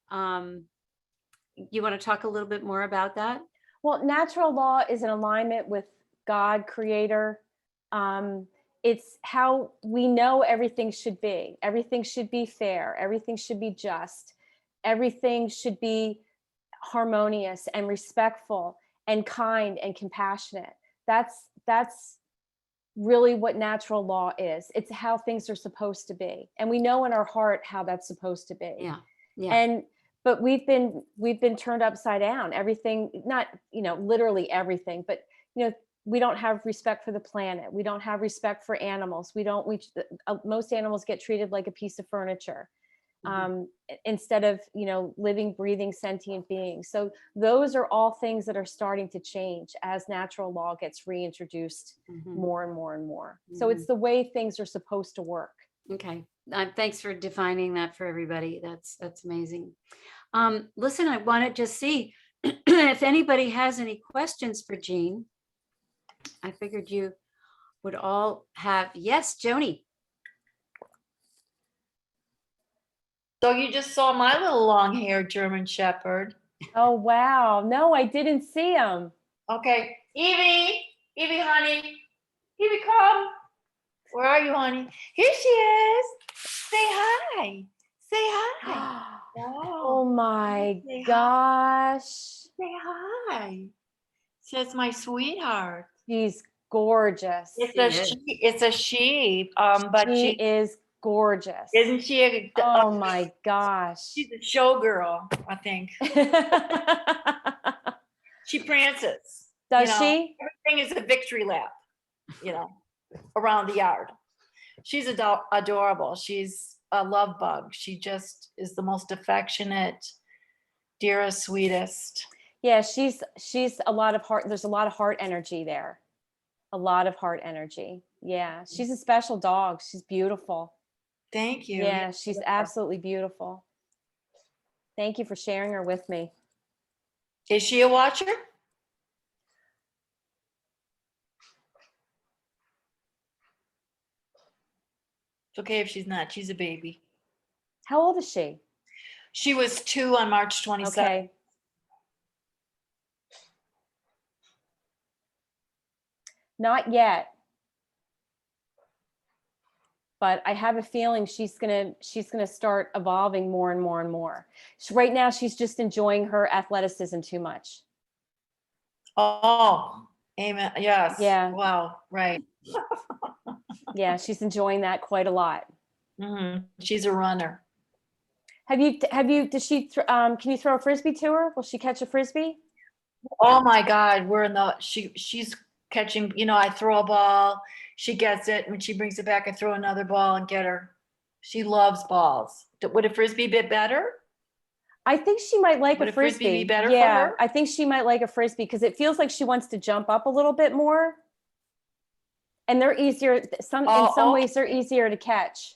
you want to talk a little bit more about that? Well, natural law is in alignment with God, creator. Um, it's how we know everything should be. Everything should be fair. Everything should be just. Everything should be harmonious and respectful and kind and compassionate. That's really what natural law is. It's how things are supposed to be. And we know in our heart how that's supposed to be. Yeah. Yeah. And but we've been turned upside down. Everything, not, literally everything, but we don't have respect for the planet. We don't have respect for animals. Most animals get treated like a piece of furniture. Instead of living, breathing, sentient beings. So those are all things that are starting to change as natural law gets reintroduced more and more and more. So it's the way things are supposed to work. Okay. Thanks for defining that for everybody. That's amazing. Listen, I want to just see if anybody has any questions for Jean. I figured you would all have. Yes, Joni. So you just saw my little long-haired German Shepherd. Oh, wow. No, I didn't see him. Okay, Evie, honey, Evie, come. Where are you, honey? Here she is. Say hi. Say hi. Oh my Say gosh. Say hi. Says my sweetheart. She's gorgeous. It's a she. But she is gorgeous. Isn't she? Oh my gosh. She's a showgirl, I think. She prances. Does she? Everything is a victory lap, around the yard. She's adorable. She's a love bug. She just is the most affectionate, dearest, sweetest. Yeah, she's a lot of heart. There's a lot of heart energy there. A lot of heart energy. Yeah, she's a special dog. She's beautiful. Thank you. Yeah, she's absolutely beautiful. Thank you for sharing her with me. Is she a watcher? It's okay if she's not. She's a baby. How old is she? She was 2 on March 27th. Okay. Not yet. But I have a feeling she's gonna start evolving more and more and more. Right now, she's just enjoying her athleticism too much. Oh, amen. Yes. Yeah. Wow. Right. Yeah, she's enjoying that quite a lot. She's a runner. Can you throw a Frisbee to her? Will she catch a Frisbee? Oh my God. She's catching, I throw a ball, she gets it. When she brings it back, I throw another ball and get her. She loves balls. Would a Frisbee be better? I think she might like Would a Frisbee. Be better for her? I think she might like a Frisbee because it feels like she wants to jump up a little bit more. And they're easier. In some ways, they're easier to catch.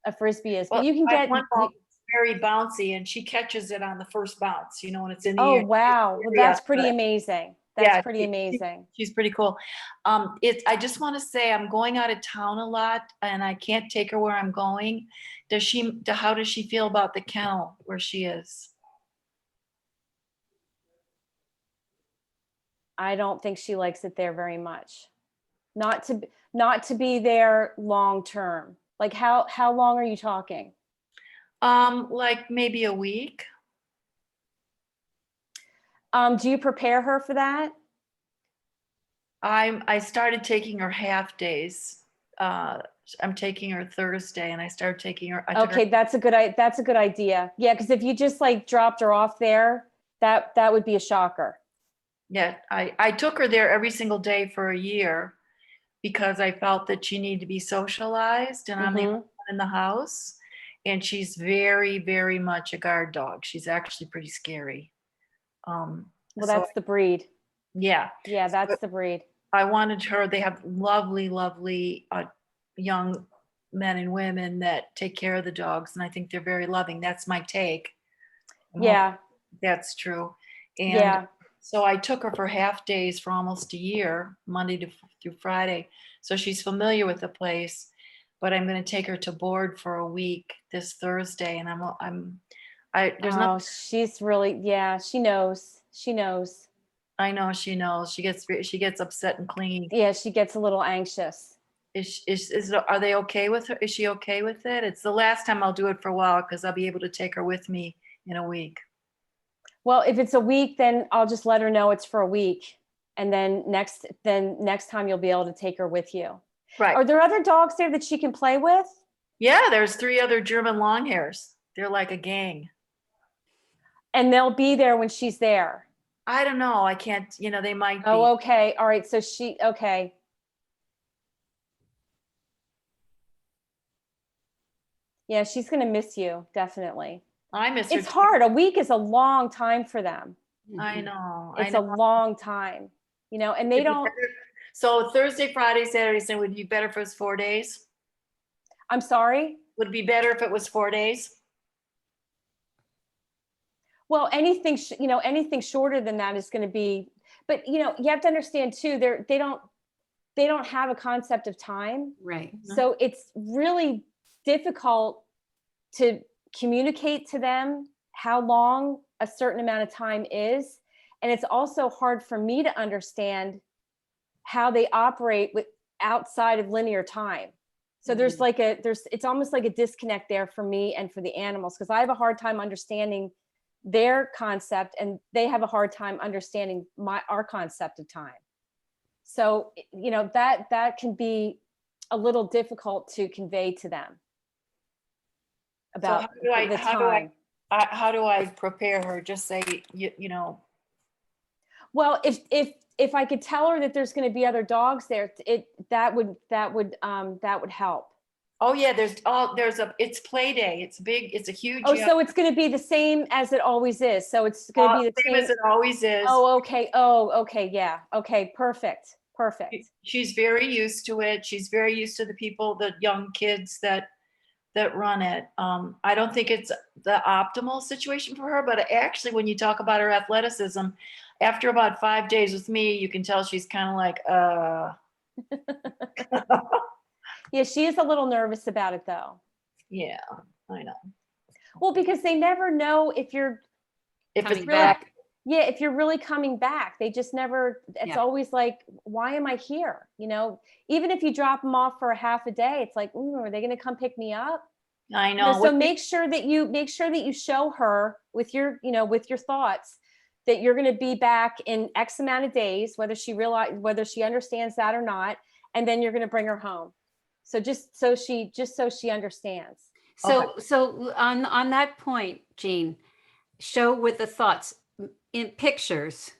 A Frisbee is, but you can get one ball very bouncy, and she catches it on the first bounce. When it's in the air. air. Oh wow, well, that's pretty amazing. That's pretty amazing. She's pretty cool. I just want to say I'm going out of town a lot, and I can't take her where I'm going. How does she feel about the kennel where she is? I don't think she likes it there very much. Not to be there long term. Like how long are you talking? Like maybe a week. Do you prepare her for that? I started taking her half days. I'm taking her Thursday, and I started taking her. Okay, that's a good idea. Yeah, because if you just like dropped her off there, that would be a shocker. Yeah, I took her there every single day for a year because I felt that she needed to be socialized, and I'm the only one in the house. And she's very, very much a guard dog. She's actually pretty scary. Well, that's the breed. Yeah. Yeah, that's the breed. I wanted her. They have lovely, lovely young men and women that take care of the dogs, and I think they're very loving. That's my take. Yeah, that's true. And so I took her for half days for almost a year, Monday through Friday. So she's familiar with the place. But I'm going to take her to board for a week this Thursday, and she's really, she knows. I know she knows. She gets upset and clingy. Yeah, she gets a little anxious. Are they okay with her? Is she okay with it? It's the last time I'll do it for a while because I'll be able to take her with me in a week. Well, if it's a week, then I'll just let her know it's for a week. And then next time you'll be able to take her with you. Right. Are there other dogs there that she can play with? Yeah, there's 3 other German long hairs. They're like a gang. And they'll be there when she's there. I don't know. I can't, they might be. Oh, okay. All right. So okay. Yeah, she's going to miss you. Definitely. I miss her. It's hard. A week is a long time for them. I know. It's a long time, and they don't. So Thursday, Friday, Saturday, Sunday would be better if it was 4 days? I'm sorry? Would it be better if it was 4 days? Well, anything shorter than that is going to be, but you have to understand too, they don't have a concept of time. Right. So it's really difficult to communicate to them how long a certain amount of time is. And it's also hard for me to understand how they operate with outside of linear time. So there's it's almost like a disconnect there for me and for the animals, because I have a hard time understanding their concept and they have a hard time understanding our concept of time. So, that can be a little difficult to convey to them about the time. How do I prepare her? Just say, Well, if I could tell her that there's going to be other dogs there, that would help. Oh yeah, it's play day. It's big. It's a huge. Oh, so it's going to be the same as it always is. So it's going to be the same as it always is. Oh, okay. Oh, okay. Yeah. Okay. Perfect. She's very used to it. She's very used to the people, the young kids that run it. I don't think it's the optimal situation for her, but actually when you talk about her athleticism, after about 5 days with me, you can tell she's kind of like, Yeah, she is a little nervous about it though. Yeah, I know. Well, because they never know if it's really back. Yeah, if you're really coming back. They just never, it's always like, why am I here? Even if you drop them off for a half a day, it's like, are they going to come pick me up? I know. So make sure that you show her with your thoughts that you're going to be back in X amount of days, whether she understands that or not. And then you're going to bring her home. So just so she understands. So on that point, Jean, show with the thoughts in pictures.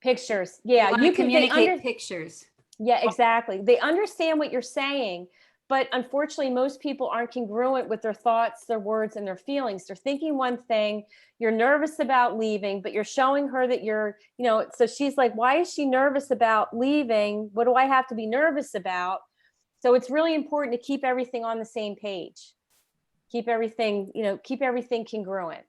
Yeah, you can communicate pictures. Yeah, exactly. They understand what you're saying, but unfortunately, most people aren't congruent with their thoughts, their words, and their feelings. They're thinking one thing, you're nervous about leaving, but you're showing her that you're, so she's like, why is she nervous about leaving? What do I have to be nervous about? So it's really important to keep everything on the same page. Keep everything congruent.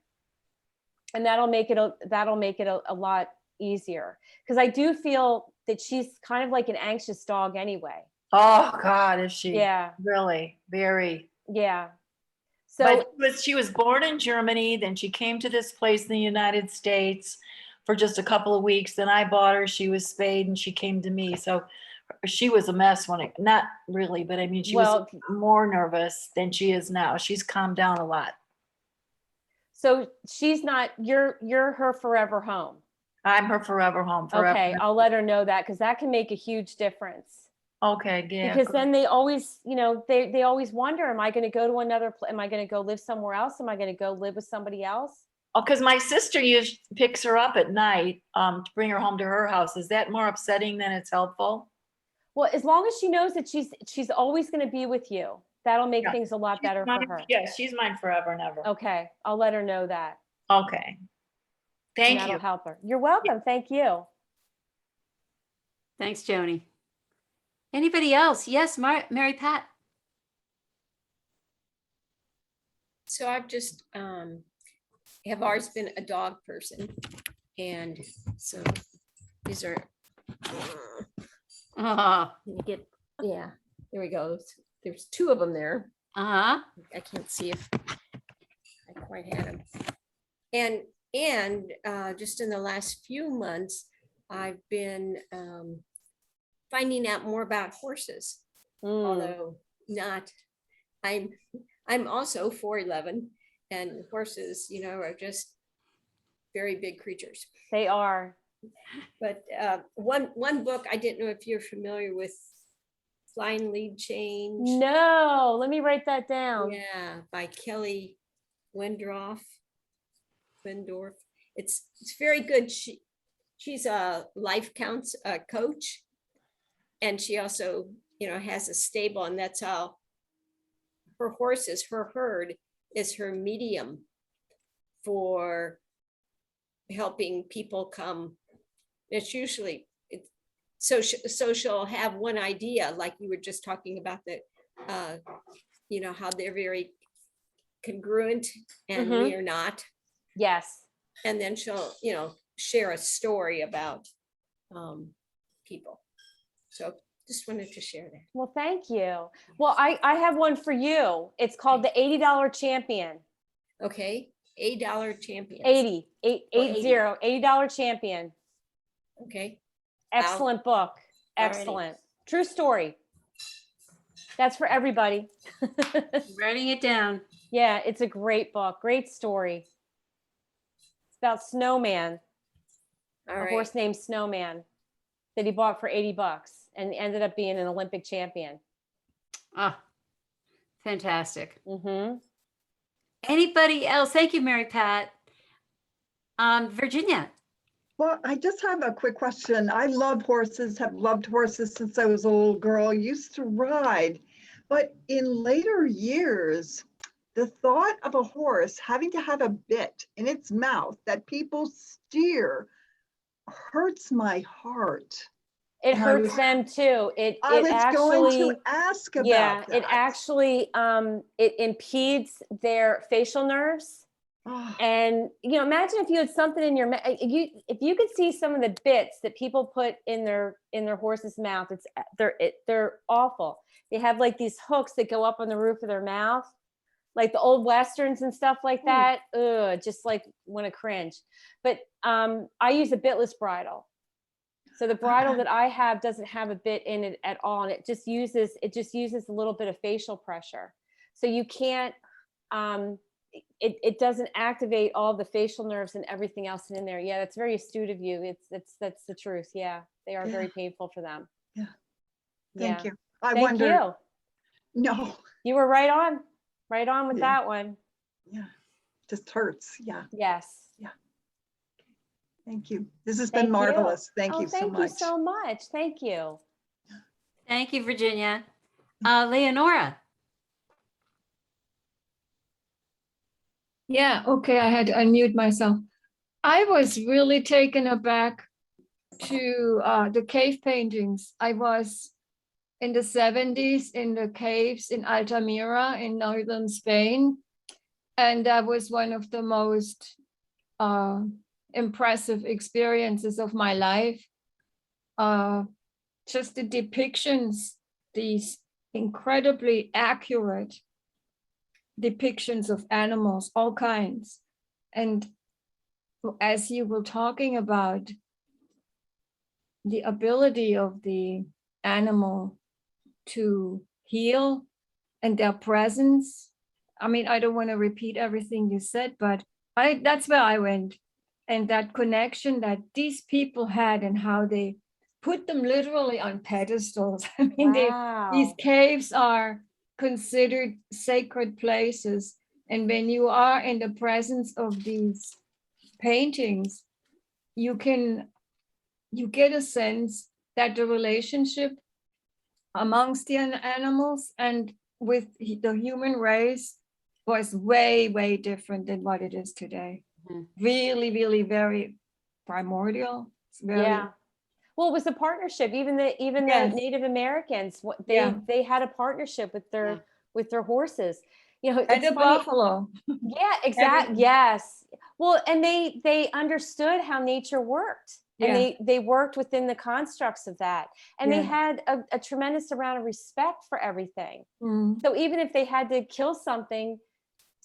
And that'll make it a lot easier. Because I do feel that she's kind of like an anxious dog anyway. Oh God, is she? Yeah. Really? Very. Yeah. So but she was born in Germany, then she came to this place in the United States for just a couple of weeks. Then I bought her, she was spayed, and she came to me. So she was a mess not really, but I mean, she was more nervous than she is now. She's calmed down a lot. So she's not, you're her forever home. I'm her forever home. Forever. Okay, I'll let her know that, because that can make a huge difference. Okay, yeah. Because then they always, they always wonder, am I going to go to another place? Am I going to go live somewhere else? Am I going to go live with somebody else? Oh, because my sister picks her up at night to bring her home to her house. Is that more upsetting than it's helpful? Well, as long as she knows that she's always going to be with you, that'll make things a lot better for her. Yeah, she's mine forever and ever. Okay, I'll let her know that. Okay. Thank you. That'll help her. You're welcome. Thank you. Thanks, Joni. Anybody else? Yes, Mary Pat. So I've just have always been a dog person, and so these are there we go. There's 2 of them there. I can't see if I quite had them. And just in the last few months, I've been finding out more about horses, although not. I'm also 4'11", and horses, are just very big creatures. They are. But one book, I didn't know if you're familiar with Flying Lead Change. No, let me write that down. Yeah, by Kelly Wendorf. It's very good. She's a life coach, and she also, has a stable, and that's how her herd is her medium for helping people come. It's usually so she'll have one idea, like you were just talking about, that how they're very congruent and we are not. Yes. And then she'll share a story about people. So just wanted to share that. Well, thank you. Well, I have one for you. It's called the $80 Champion. Okay, $80 champion. $80 Champion. Okay. Excellent book. Alrighty. Excellent. True story. That's for everybody. Writing it down. Yeah, it's a great book. Great story. It's about Snowman, All a right. horse named Snowman that he bought for $80 and ended up being an Olympic champion. Ah, fantastic. Mm-hmm. Anybody else? Thank you, Mary Pat. Virginia. Well, I just have a quick question. I love horses, have loved horses since I was a little girl, used to ride. But in later years, the thought of a horse having to have a bit in its mouth that people steer hurts my heart. It And hurts them too. I was going actually, to ask about yeah, that. it actually it impedes their facial nerves. Oh, And imagine if you had something in your mouth. If you could see some of the bits that people put in their horse's mouth, they're awful. They have like these hooks that go up on the roof of their mouth, like the old westerns and stuff like that. Ugh, just like want to cringe. But I use a bitless bridle. So the bridle that I have doesn't have a bit in it at all, and it just uses a little bit of facial pressure. So you can't. It doesn't activate all the facial nerves and everything else in there. Yeah, that's very astute of you. That's the truth. Yeah, they are very painful for them. yeah. Thank you. Thank you. No. You were right on with that one. Yeah, just hurts. Yeah. Yes. Thank you. This has been marvelous. Thank you so much. Thank you so much. Thank you. Thank you, Virginia. Leonora. Yeah, okay, I had to unmute myself. I was really taken aback to the cave paintings. I was in the 70s in the caves in Altamira in northern Spain. And that was one of the most impressive experiences of my life. Just the depictions, these incredibly accurate depictions of animals, all kinds. And as you were talking about the ability of the animal to heal and their presence, I mean, I don't want to repeat everything you said, but that's where I went. And that connection that these people had and how they put them literally on pedestals. I mean, these caves are considered sacred places. And when you are in the presence of these paintings, you get a sense that the relationship amongst the animals and with the human race was way, way different than what it is today. Mm-hmm. Really, really very primordial. Yeah. Well, it was a partnership. Even the Native Americans, they had a partnership with their horses. And the buffalo. Yeah, exactly. Yes. Well, and they understood how nature worked. And they worked within the constructs of that. And they had a tremendous amount of respect for everything. Mm. So even if they had to kill something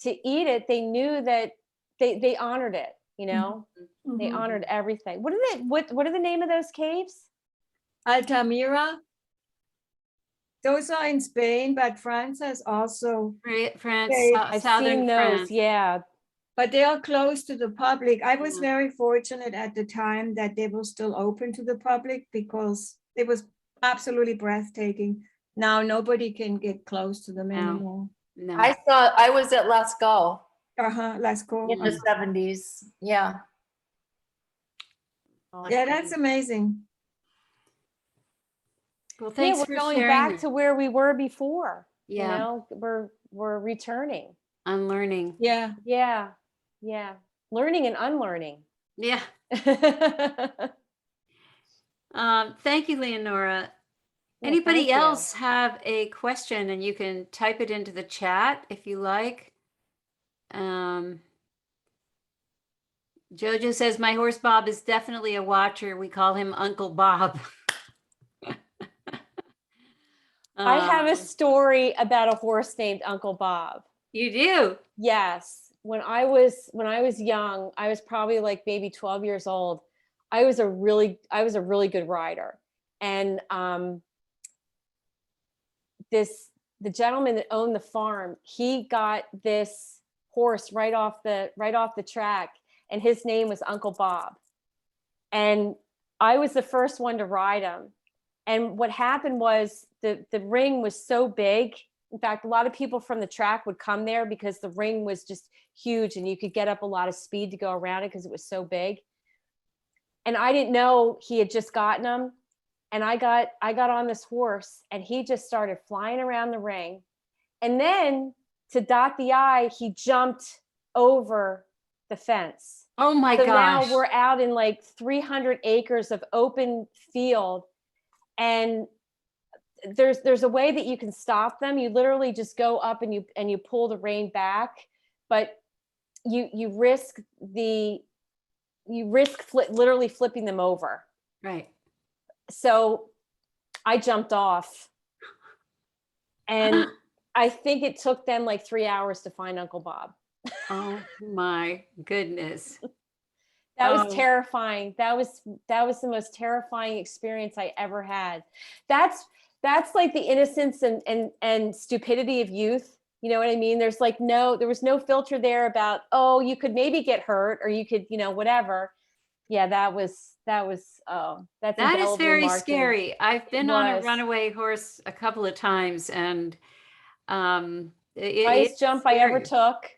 to eat it, they knew that they honored it, Mm-hmm. They honored everything. What are the name of those caves? Altamira. Those are in Spain, but France has also France, I've southern seen France. those, yeah. but they are closed to the public. I was Yeah. very fortunate at the time that they were still open to the public because it was absolutely breathtaking. Now nobody can get close to them No. anymore. No. I was at Lascaux Let's go. in the 70s. Yeah. Yeah, that's amazing. Well, Yeah, thanks we're for going sharing. back to where we were before. Yeah. You know, we're returning. Unlearning. Yeah. Yeah. Yeah. Learning and unlearning. Yeah. Thank you, Leonora. Yeah, Anybody thank you. else have a question, and you can type it into the chat if you like. Jojo says, my horse Bob is definitely a watcher. We call him Uncle Bob. I have a story about a horse named Uncle Bob. You do? Yes. When I was young, I was probably like maybe 12 years old. I was a really good rider. And the gentleman that owned the farm, he got this horse right off the track, and his name was Uncle Bob. And I was the first one to ride him. And what happened was the ring was so big. In fact, a lot of people from the track would come there because the ring was just huge and you could get up a lot of speed to go around it because it was so big. And I didn't know he had just gotten him. And I got on this horse and he just started flying around the ring. And then to dot the I, he jumped over the fence. Oh my So gosh. now we're out in like 300 acres of open field. And there's a way that you can stop them. You literally just go up and you pull the rein back, but you risk literally flipping them over. Right. So I jumped off, and I think it took them like 3 hours to find Uncle Bob. Oh my goodness. That was terrifying. That was the most terrifying experience I ever had. That's like the innocence and stupidity of youth. You know what I mean? There was no filter there about, oh, you could maybe get hurt or you could, whatever. Yeah, that is very scary. I've been on a was. runaway horse a couple of times, and highest jump I ever took.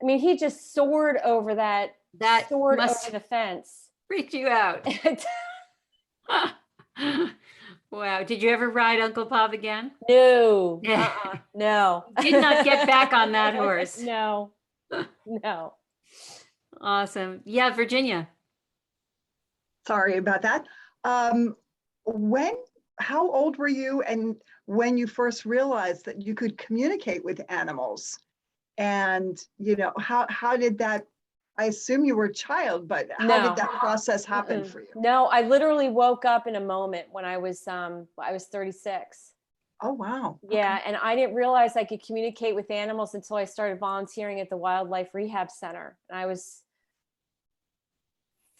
I mean, he just soared over over the fence. Freaked you out. Wow. Did you ever ride Uncle Bob again? No. No. Did not get back on that horse. No. Awesome. Yeah, Virginia. Sorry about that. How old were you and when you first realized that you could communicate with animals? And, how did that, I assume you were a child, but how did that process happen for you? No, I literally woke up in a moment when I was 36. Oh, wow. Yeah. Okay. And I didn't realize I could communicate with animals until I started volunteering at the Wildlife Rehab Center. And I was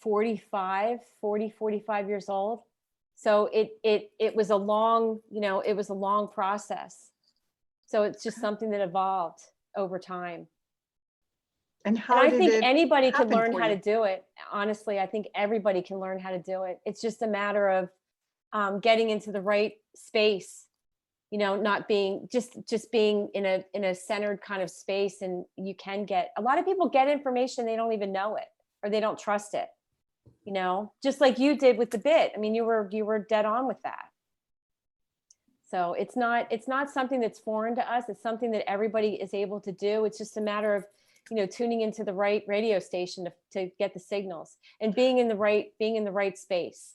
45 years old. So it was a long, it was a long process. So it's just something that evolved over time. And I think anybody can learn how to do it. Honestly, I think everybody can learn how to do it. It's just a matter of getting into the right space, not being just being in a centered kind of space. And you can get, a lot of people get information, they don't even know it or they don't trust it, just like you did with the bit. I mean, you were dead on with that. So it's not something that's foreign to us. It's something that everybody is able to do. It's just a matter of, tuning into the right radio station to get the signals and being in the right space.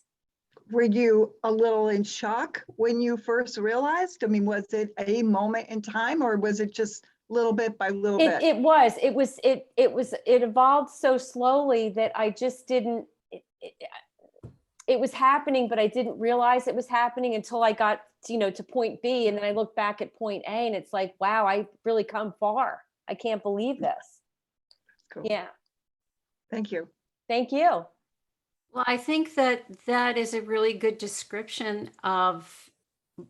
Were you a little in shock when you first realized? I mean, was it a moment in time or was it just little bit by little bit? It evolved so slowly that I just didn't, it was happening, but I didn't realize it was happening until I got, to point B. And then I look back at point A and it's like, wow, I've really come far. I can't believe this. Cool. Yeah. Thank you. Thank you. Well, I think that is a really good description of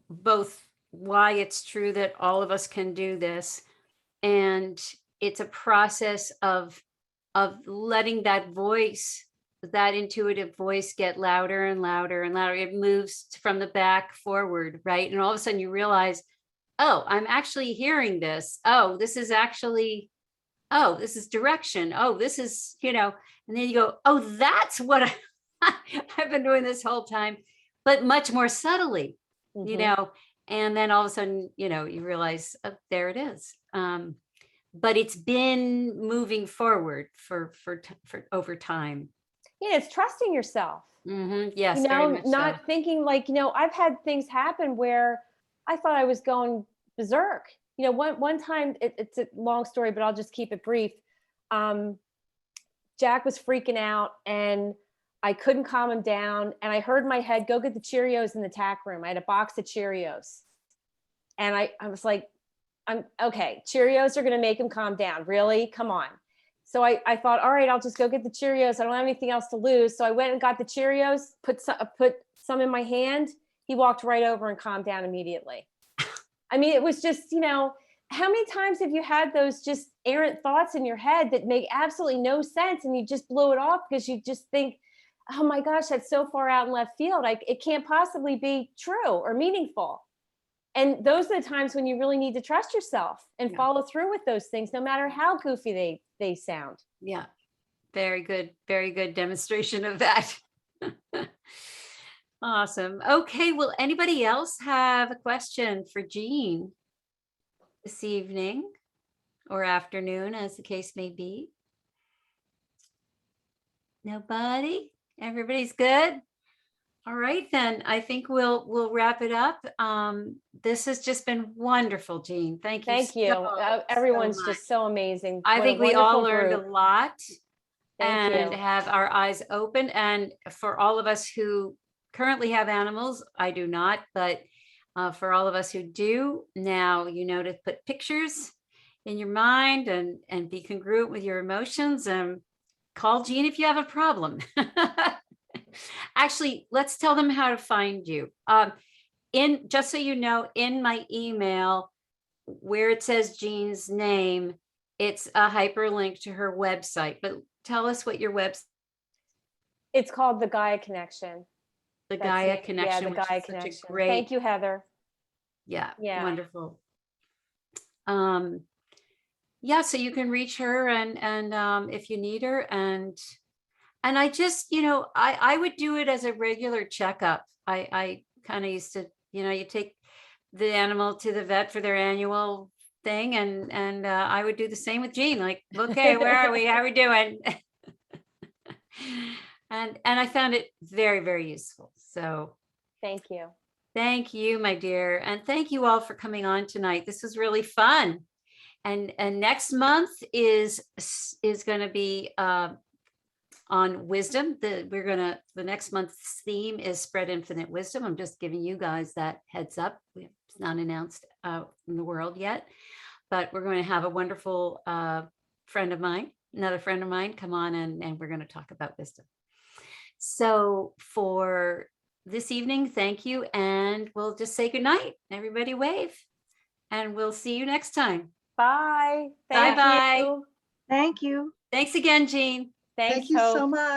both why it's true that all of us can do this, and it's a process of letting that voice, that intuitive voice, get louder and louder and louder. It moves from the back forward, right? And all of a sudden you realize, oh, I'm actually hearing this. Oh, this is actually, oh, this is direction. Oh, this is, and then you go, oh, that's what I've been doing this whole time, but much more subtly, and then all of a sudden, you realize, oh, there it is. But it's been moving forward for over time. Yeah, it's trusting yourself. Yes, very much not so. thinking like, I've had things happen where I thought I was going berserk. One time, it's a long story, but I'll just keep it brief. Jack was freaking out and I couldn't calm him down. And I heard my head, go get the Cheerios in the tack room. I had a box of Cheerios. And I was like, I'm okay. Cheerios are going to make him calm down. Really? Come on. So I thought, all right, I'll just go get the Cheerios. I don't have anything else to lose. So I went and got the Cheerios, put some in my hand. He walked right over and calmed down immediately. I mean, it was just, how many times have you had those just errant thoughts in your head that make absolutely no sense and you just blow it off because you just think, oh my gosh, that's so far out in left field. It can't possibly be true or meaningful. And those are the times when you really need to trust yourself and follow through with those things, no matter how goofy they sound. Yeah, very good demonstration of that. Awesome. Okay, will anybody else have a question for Jean this evening or afternoon, as the case may be? Nobody? Everybody's good? All right, then I think we'll wrap it up. This has just been wonderful, Jean. Thank you. Thank you. Everyone's just so amazing. I think we all learned a lot and have our eyes open. And for all of us who currently have animals, I do not, but for all of us who do, now you know to put pictures in your mind and be congruent with your emotions, and call Jean if you have a problem. Actually, let's tell them how to find you. Just so you know, in my email, where it says Jean's name, it's a hyperlink to her website. But tell us what your website. It's called the Gaia Connection. The Gaia Connection. Yeah, the Gaia Connection. Great. Thank you, Heather. Yeah. Wonderful. Yeah, so you can reach her and if you need her, and I just, I would do it as a regular checkup. I kind of used to, you take the animal to the vet for their annual thing, and I would do the same with Jean. Like, okay, where are we? How are we doing? and I found it very, very useful. So thank you. Thank you, my dear, and thank you all for coming on tonight. This was really fun. And next month is going to be on wisdom. The next month's theme is spread infinite wisdom. I'm just giving you guys that heads up. It's not announced out in the world yet, but we're going to have a wonderful another friend of mine come on, and we're going to talk about wisdom. So for this evening, thank you. And we'll just say goodnight. Everybody wave, and we'll see you next time. Bye. Bye-bye. You. Thank you. Thanks again, Jean. Thanks, Thank you Hope. so much.